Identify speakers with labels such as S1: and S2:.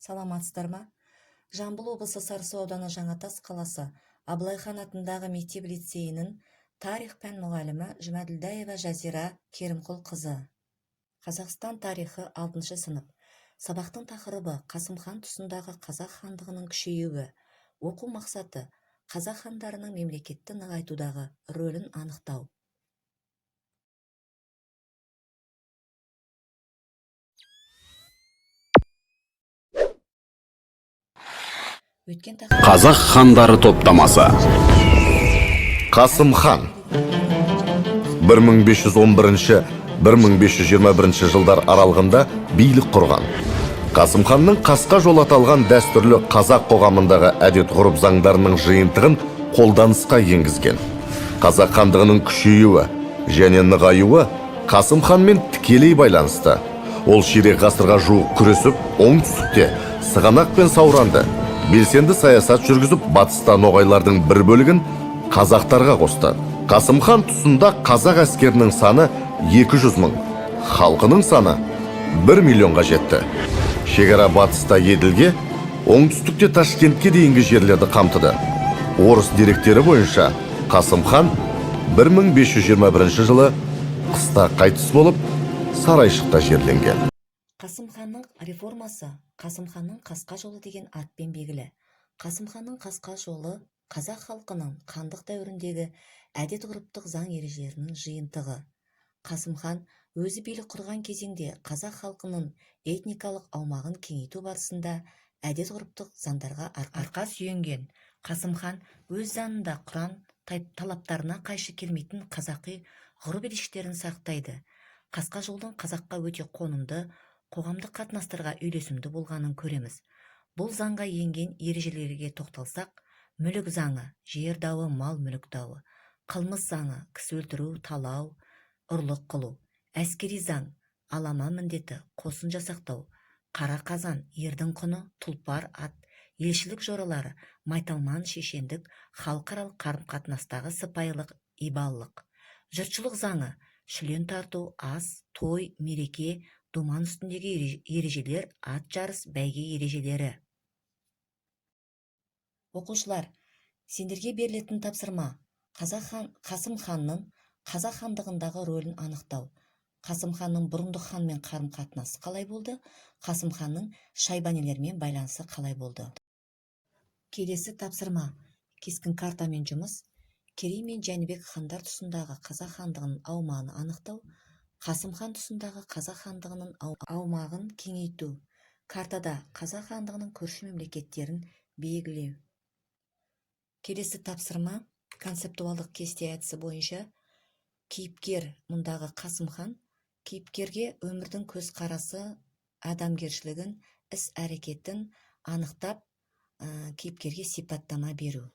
S1: Саламатсыздар ма? Жамбыл облысы Сарысу ауданы Жаңатас қаласы Абылай хан атындағы мектеп-лицейінің тарих пән мұғалімі Жұмаділдаева Жазира Керімқұл қызы. Қазақстан тарихы 6 сынып. Сабақтың тақырыбы Қасым хан тұсындағы қазақ хандығының күшеюі. Оқу мақсаты қазақ хандарының мемлекетті нығайтудағы рөлін анықтау.
S2: Қазақ хандары топтамасы.
S3: Қасым хан 1511-1521 жылдар аралығында билік құрған. Қасым ханның қасқа жол аталған дәстүрлі қазақ қоғамындағы әдет ғұрып заңдарының жиынтығын қолданысқа енгізген. Қазақ хандығының күшеюі және нығаюы Қасым ханмен тікелей байланысты. Ол ширек ғасырға жуық күресіп, оңтүстікте Сығанақ пен Сауранды белсенді саясат жүргізіп, батыста ноғайлардың бір бөлігін қазақтарға қосты. Қасым хан тұсында қазақ әскерінің саны 200 мың, халқының саны 1 миллионға жетті. Шекара батыста Еділге, оңтүстікте Ташкентке дейінгі жерлерді қамтыды. Орыс деректері бойынша Қасым хан 1521 жылы қыста қайтыс болып, сарайшықта жерленген.
S1: Қасым ханның реформасы Қасым ханның қасқа жолы деген атпен белгілі. Қасым ханның қасқа жолы қазақ халқының хандық дәуіріндегі әдет-ғұрыптық заң ережелерінің жиынтығы. Қасым хан өзі билік құрған кезеңде қазақ халқының этникалық аумағын кеңейту барысында әдет-ғұрыптық заңдарға арқа сүйенген. Қасым хан өз заңында Құран талаптарына қайшы келмейтін қазақи ғұрып ережелерін сақтайды. Қасқа жолдың қазаққа өте қонымды, қоғамдық қатынастарға үйлесімді болғанын көреміз. Бұл заңға енген ережелерге тоқталсақ, мүлік заңы, жер дауы, мал мүлік дауы, қылмыс заңы, кісі өлтіру, талау, ұрлық қылу, әскери заң, алама міндеті, қосын жасақтау, қара қазан, ердің құны, тұлпар ат, елшілік жоралары, майталман шешендік, халықаралық қарым-қатынастағы сыпайылық, ибалылық, жұртшылық заңы, шүлен тарту, ас, той, мереке, думан үстіндегі ережелер, ат жарыс, бәйге ережелері. Оқушылар, сендерге берілетін тапсырма: Қасым ханның қазақ хандығындағы рөлін анықтау. Қасым ханның бұрындық ханмен қарым-қатынасы қалай болды? Қасым ханның шайбанилермен байланысы қалай болды? Келесі тапсырма: кескін картамен жұмыс. Керей мен Жәнібек хандар тұсындағы қазақ хандығының аумағын анықтау. Қасым хан тұсындағы қазақ хандығының аумағын кеңейту. Картада қазақ хандығының көрші мемлекеттерін белгілеу. Келесі тапсырма: концептуалдық кесте әдісі бойынша кейіпкер, мұндағы Қасым хан, кейіпкерге өмірдің көзқарасы, адамгершілігін, іс-әрекетін анықтап, кейіпкерге сипаттама беру.